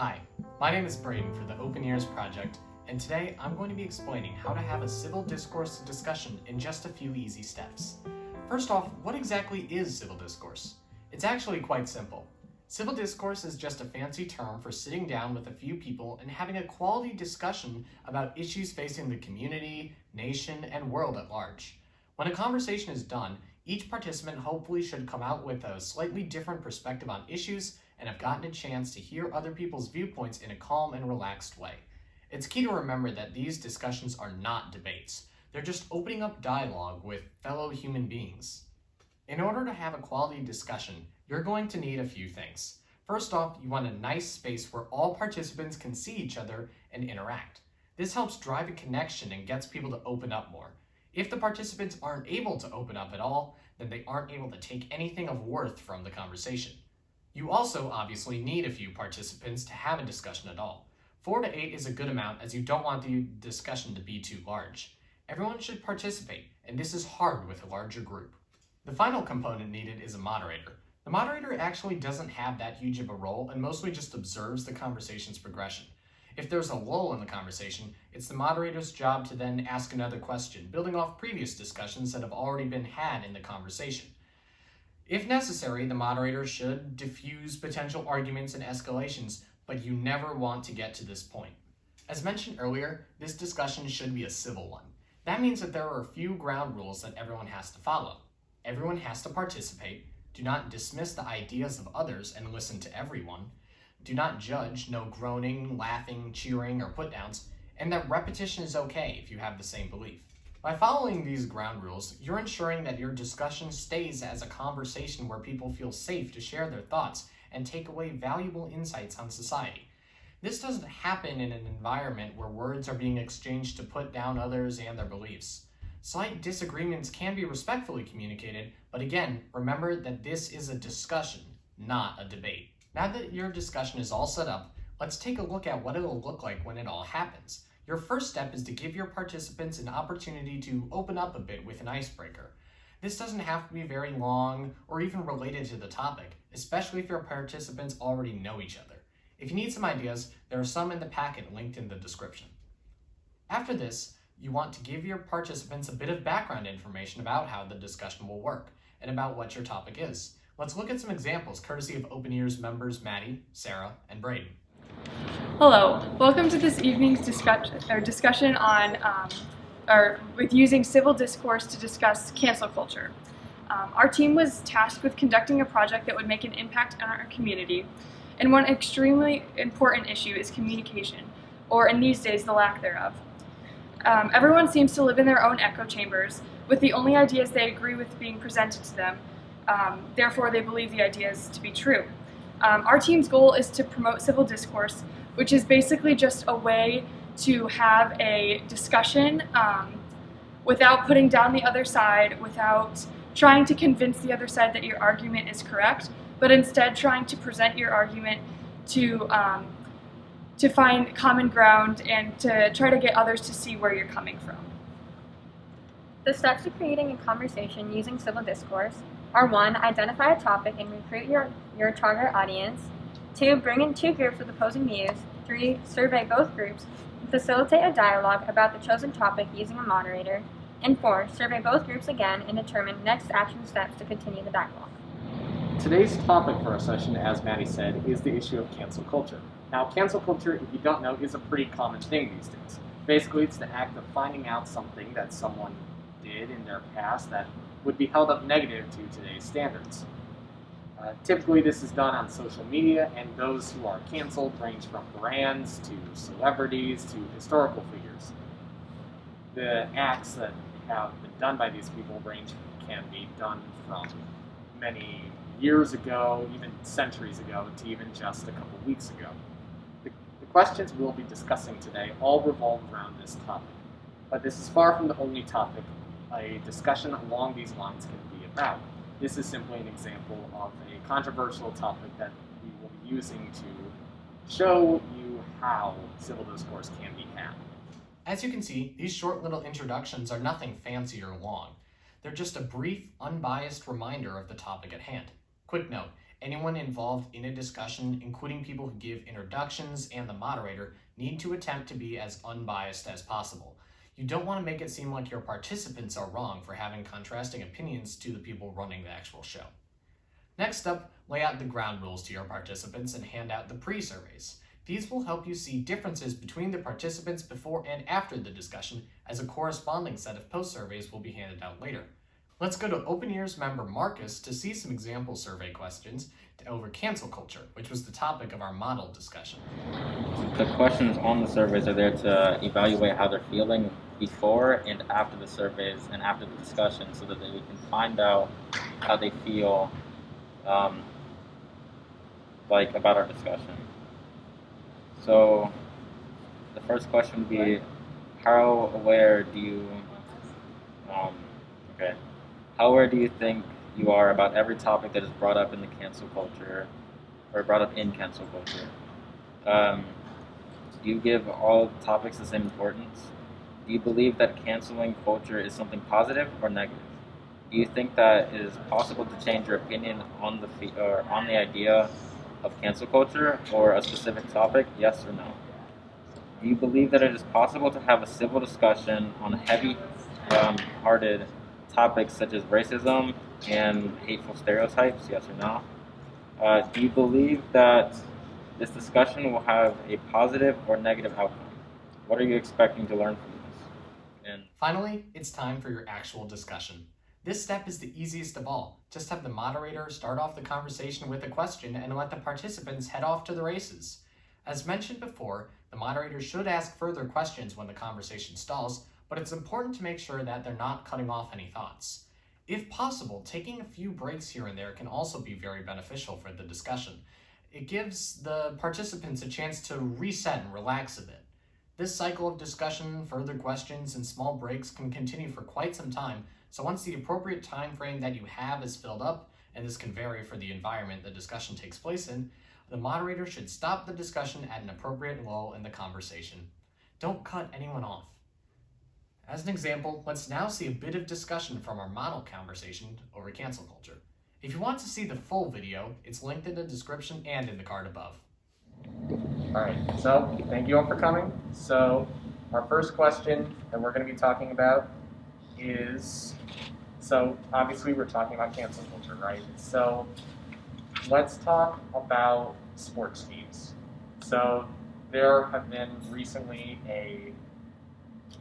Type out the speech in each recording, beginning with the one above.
Hi, my name is Braden for the Open Ears Project, and today I'm going to be explaining how to have a civil discourse discussion in just a few easy steps. First off, what exactly is civil discourse? It's actually quite simple. Civil discourse is just a fancy term for sitting down with a few people and having a quality discussion about issues facing the community, nation, and world at large. When a conversation is done, each participant hopefully should come out with a slightly different perspective on issues and have gotten a chance to hear other people's viewpoints in a calm and relaxed way. It's key to remember that these discussions are not debates. They're just opening up dialogue with fellow human beings. In order to have a quality discussion, you're going to need a few things. First off, you want a nice space where all participants can see each other and interact. This helps drive a connection and gets people to open up more. If the participants aren't able to open up at all, then they aren't able to take anything of worth from the conversation. You also obviously need a few participants to have a discussion at all. 4 to 8 is a good amount, as you don't want the discussion to be too large. Everyone should participate, and this is hard with a larger group. The final component needed is a moderator. The moderator actually doesn't have that huge of a role and mostly just observes the conversation's progression. If there's a lull in the conversation, it's the moderator's job to then ask another question, building off previous discussions that have already been had in the conversation. If necessary, the moderator should diffuse potential arguments and escalations, but you never want to get to this point. As mentioned earlier, this discussion should be a civil one. That means that there are a few ground rules that everyone has to follow. Everyone has to participate. Do not dismiss the ideas of others and listen to everyone. Do not judge, no groaning, laughing, cheering, or put-downs, and that repetition is okay if you have the same belief. By following these ground rules, you're ensuring that your discussion stays as a conversation where people feel safe to share their thoughts and take away valuable insights on society. This doesn't happen in an environment where words are being exchanged to put down others and their beliefs. Slight disagreements can be respectfully communicated, but again, remember that this is a discussion, not a debate. Now that your discussion is all set up, let's take a look at what it'll look like when it all happens. Your first step is to give your participants an opportunity to open up a bit with an icebreaker. This doesn't have to be very long or even related to the topic, especially if your participants already know each other. If you need some ideas, there are some in the packet linked in the description. After this, you want to give your participants a bit of background information about how the discussion will work and about what your topic is. Let's look at some examples courtesy of Open Ears members Maddie, Sarah, and Braden. Hello, welcome to this evening's discussion on with using civil discourse to discuss cancel culture. Our team was tasked with conducting a project that would make an impact on our community, and one extremely important issue is communication, or in these days, the lack thereof. Everyone seems to live in their own echo chambers, with the only ideas they agree with being presented to them. Therefore, they believe the ideas to be true. Our team's goal is to promote civil discourse, which is basically just a way to have a discussion without putting down the other side, without trying to convince the other side that your argument is correct, but instead trying to present your argument to find common ground and to try to get others to see where you're coming from. The steps to creating a conversation using civil discourse are 1. Identify a topic and recruit your target audience. 2. Bring in 2 groups with opposing views. 3. Survey both groups and facilitate a dialogue about the chosen topic using a moderator. And 4. Survey both groups again and determine next action steps to continue the dialogue. Today's topic for our session, as Maddie said, is the issue of cancel culture. Now, cancel culture, if you don't know, is a pretty common thing these days. Basically, it's the act of finding out something that someone did in their past that would be held up negative to today's standards. Typically, this is done on social media, and those who are canceled range from brands to celebrities to historical figures. The acts that have been done by these people can be done from many years ago, even centuries ago, to even just a couple weeks ago. The questions we'll be discussing today all revolve around this topic, but this is far from the only topic a discussion along these lines can be about. This is simply an example of a controversial topic that we will be using to show you how civil discourse can be had. As you can see, these short little introductions are nothing fancy or long. They're just a brief, unbiased reminder of the topic at hand. Quick note, Anyone involved in a discussion, including people who give introductions and the moderator, need to attempt to be as unbiased as possible. You don't want to make it seem like your participants are wrong for having contrasting opinions to the people running the actual show. Next up, lay out the ground rules to your participants and hand out the pre-surveys. These will help you see differences between the participants before and after the discussion, as a corresponding set of post-surveys will be handed out later. Let's go to Open Ears member Marcus to see some example survey questions over cancel culture, which was the topic of our model discussion. The questions on the surveys are there to evaluate how they're feeling before and after the surveys and after the discussion, so that we can find out how they feel about our discussion. So the first question would be, how aware do you think you are about every topic that is brought up in the cancel culture, or brought up in cancel culture? Do you give all topics the same importance? Do you believe that canceling culture is something positive or negative? Do you think that it is possible to change your opinion on the idea of cancel culture or a specific topic? Yes or no? Do you believe that it is possible to have a civil discussion on heavy-hearted topics such as racism and hateful stereotypes? Yes or no? Do you believe that this discussion will have a positive or negative outcome? What are you expecting to learn from this? And finally, it's time for your actual discussion. This step is the easiest of all. Just have the moderator start off the conversation with a question and let the participants head off to the races. As mentioned before, the moderator should ask further questions when the conversation stalls, but it's important to make sure that they're not cutting off any thoughts. If possible, taking a few breaks here and there can also be very beneficial for the discussion. It gives the participants a chance to reset and relax a bit. This cycle of discussion, further questions, and small breaks can continue for quite some time, so once the appropriate time frame that you have is filled up, and this can vary for the environment the discussion takes place in, the moderator should stop the discussion at an appropriate lull in the conversation. Don't cut anyone off. As an example, let's now see a bit of discussion from our model conversation over cancel culture. If you want to see the full video, it's linked in the description and in the card above. Alright, so thank you all for coming. So our first question that we're going to be talking about is, so obviously we're talking about cancel culture, right? So let's talk about sports teams. So there have been recently a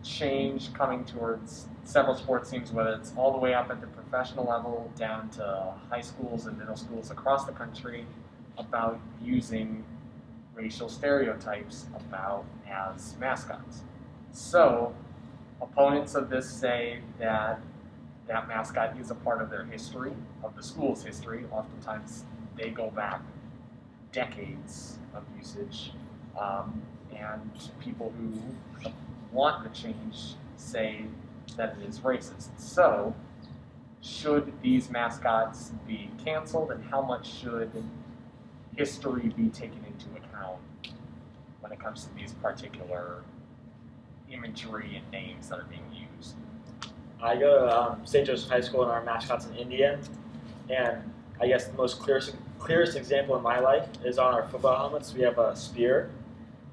change coming towards several sports teams, whether it's all the way up at the professional level down to high schools and middle schools across the country, about using racial stereotypes as mascots. So opponents of this say that that mascot is a part of their history, of the school's history. Oftentimes they go back decades of usage, and people who want the change say that it is racist. So should these mascots be canceled, and how much should history be taken into account when it comes to these particular imagery and names that are being used? I go to St. Joseph High School, and our mascot's an Indian. And I guess the most clearest example in my life is on our football helmets. We have a spear,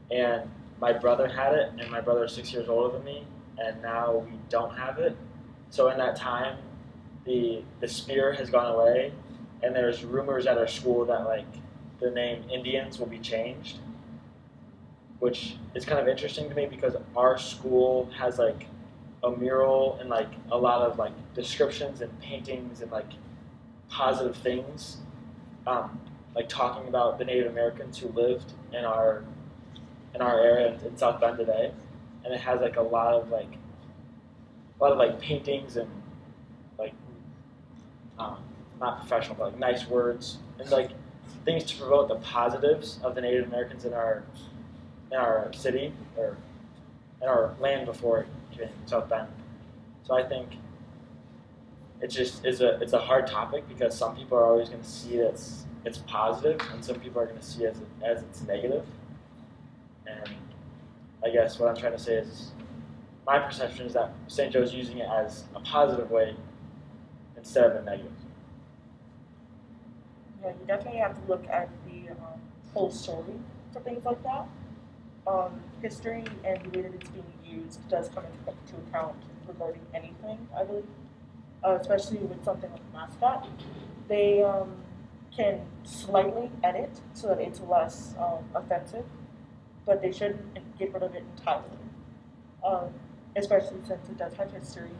and my brother had it, and my brother is 6 years older than me, and now we don't have it. So in that time, the spear has gone away, and there's rumors at our school that the name Indians will be changed, which is kind of interesting to me because our school has a mural and a lot of descriptions and paintings and positive things, talking about the Native Americans who lived in our area in South Bend today, and it has a lot of paintings and not professional but nice words and things to promote the positives of the Native Americans in our city or in our land before it came to South Bend. So I think it's a hard topic because some people are always going to see it it's positive, and some people are going to see it as it's negative. And I guess what I'm trying to say is my perception is that St. Joe's using it as a positive way instead of a negative. Yeah, you definitely have to look at the whole story for things like that. History and the way that it's being used does come into account regarding anything, I believe, especially with something like a mascot. They can slightly edit so that it's less offensive, but they shouldn't get rid of it entirely, um, especially since it does have history,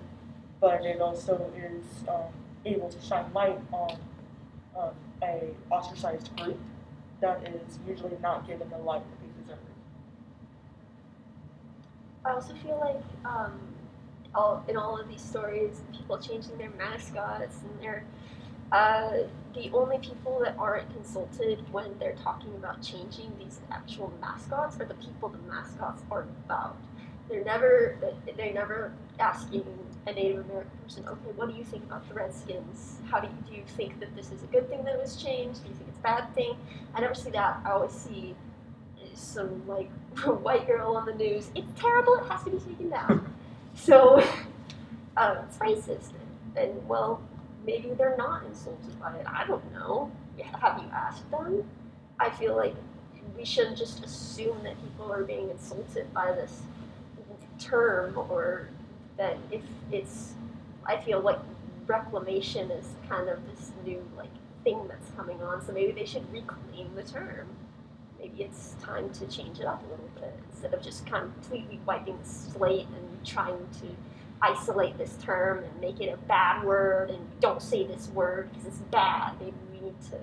but it also is able to shine light on a ostracized group that is usually not given the light that they deserve. I also feel like in all of these stories, people changing their mascots and their the only people that aren't consulted when they're talking about changing these actual mascots are the people the mascots are about. They're never asking a Native American person, okay, what do you think about the Redskins? Do you think that this is a good thing that it was changed? Do you think it's a bad thing? I never see that. I always see some like white girl on the news. It's terrible. It has to be taken down. So it's racist, and well, maybe they're not insulted by it. I don't know. Have you asked them? I feel like we shouldn't just assume that people are being insulted by this term, or that if it's. I feel like reclamation is kind of this new like thing that's coming on. So maybe they should reclaim the term. Maybe it's time to change it up a little bit instead of just completely wiping the slate and trying to isolate this term and make it a bad word and don't say this word because it's bad. Maybe we need to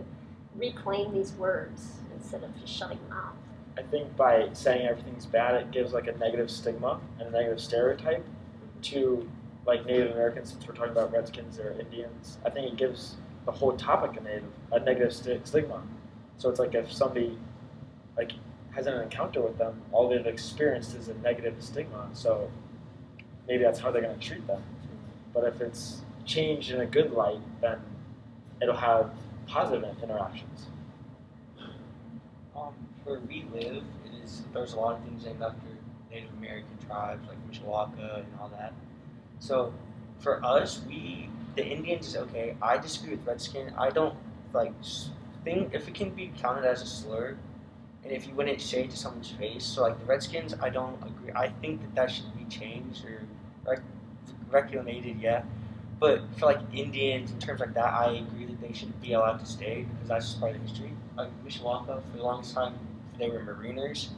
reclaim these words instead of just shutting them out. I think by saying everything's bad, it gives like a negative stigma and a negative stereotype to like Native Americans, since we're talking about Redskins or Indians. I think it gives the whole topic a negative stigma. So it's like if somebody like has an encounter with them, all they've experienced is a negative stigma. So maybe that's how they're going to treat them. But if it's changed in a good light, then it'll have positive interactions. Where we live, there's a lot of things named after Native American tribes like Mishawaka and all that. So for us, the Indians is okay. I disagree with Redskin. I don't think if it can be counted as a slur, and if you wouldn't say it to someone's face. So like the Redskins, I don't agree. I think that should be changed or reclamated, yeah. But for like Indians and terms like that, I agree that they should be allowed to stay because that's just part of history. Like Mishawaka, for the longest time, they were marooners,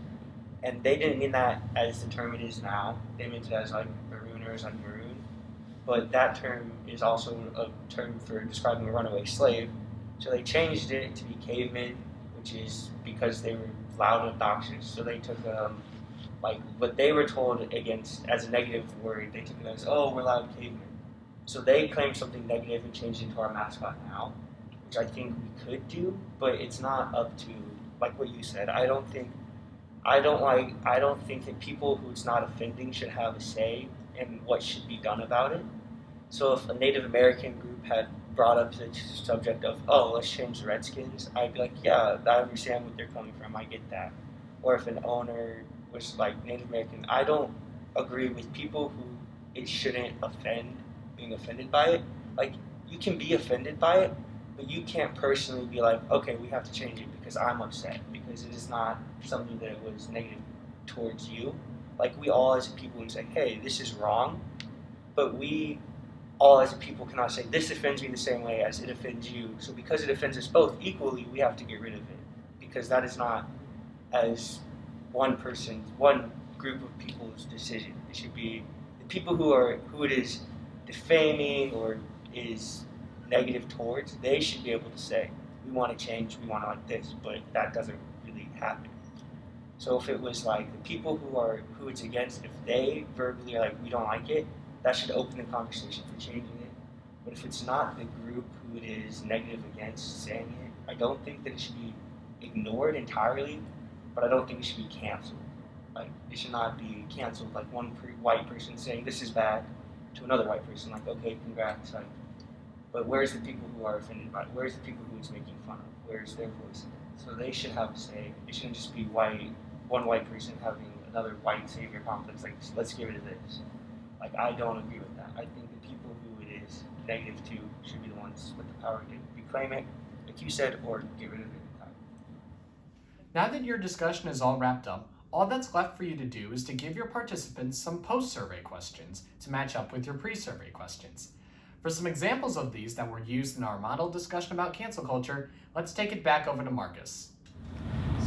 and they didn't mean that as the term it is now. They meant it as like marooners, like maroon. But that term is also a term for describing a runaway slave. So they changed it to be cavemen, which is because they were loud and obnoxious. So they took like what they were told against as a negative word, they took it as, oh, we're loud cavemen. So they claimed something negative and changed it into our mascot now, which I think we could do, but it's not up to like what you said. I don't think that people who it's not offending should have a say in what should be done about it. So if a Native American group had brought up the subject of, oh, let's change the Redskins, I'd be like, yeah, I understand what they're coming from, I get that. Or if an owner was like Native American, I don't agree with people who it shouldn't offend being offended by it. Like, you can be offended by it, but you can't personally be like, okay, we have to change it because I'm upset, because it is not something that was negative towards you. Like, we all as a people would say, hey, this is wrong, but we all as a people cannot say, this offends me the same way as it offends you. So because it offends us both equally, we have to get rid of it, because that is not as one group of people's decision. It should be the people who it is defaming or is negative towards, they should be able to say, we want to change, we want to like this, but that doesn't really happen. So if it was like the people who it's against, if they verbally are like, we don't like it, that should open the conversation for changing it. But if it's not the group who it is negative against saying it, I don't think that it should be ignored entirely, but I don't think it should be canceled. Like, it should not be canceled like one white person saying this is bad to another white person, like, okay, congrats. Like, but where's the people who are offended by it? Where's the people who it's making fun of? Where's their voice? So they should have a say. It shouldn't just be one white person having another white savior complex, like, let's get rid of this. Like, I don't agree with that. I think the people who it is negative to should be the ones with the power to reclaim it, like you said, or get rid of it entirely. Now that your discussion is all wrapped up, all that's left for you to do is to give your participants some post-survey questions to match up with your pre-survey questions. For some examples of these that were used in our model discussion about cancel culture, let's take it back over to Marcus.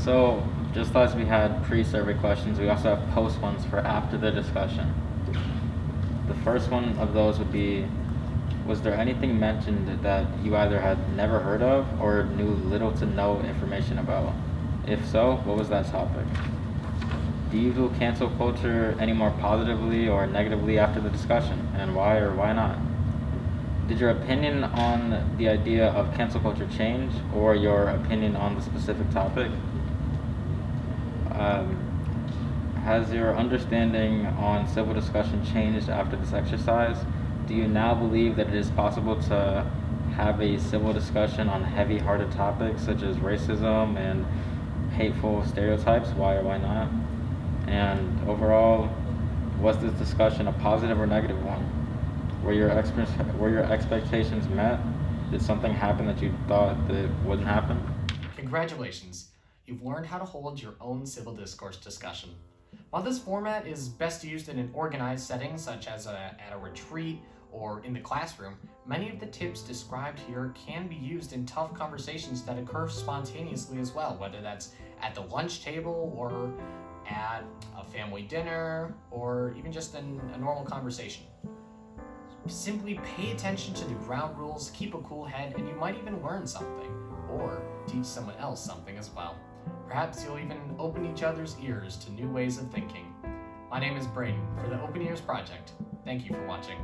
So, just as we had pre-survey questions, we also have post ones for after the discussion. The first one of those would be, was there anything mentioned that you either had never heard of or knew little to no information about? If so, what was that topic? Do you view cancel culture any more positively or negatively after the discussion, and why or why not? Did your opinion on the idea of cancel culture change, or your opinion on the specific topic? Has your understanding on civil discussion changed after this exercise? Do you now believe that it is possible to have a civil discussion on heavy-hearted topics such as racism and hateful stereotypes? Why or why not? And overall, was this discussion a positive or negative one? Were your expectations met? Did something happen that you thought that wouldn't happen? Congratulations! You've learned how to hold your own civil discourse discussion. While this format is best used in an organized setting, such as at a retreat or in the classroom, many of the tips described here can be used in tough conversations that occur spontaneously as well, whether that's at the lunch table or at a family dinner or even just in a normal conversation. Simply pay attention to the ground rules, keep a cool head, and you might even learn something, or teach someone else something as well. Perhaps you'll even open each other's ears to new ways of thinking. My name is Brayden for the Open Ears Project. Thank you for watching.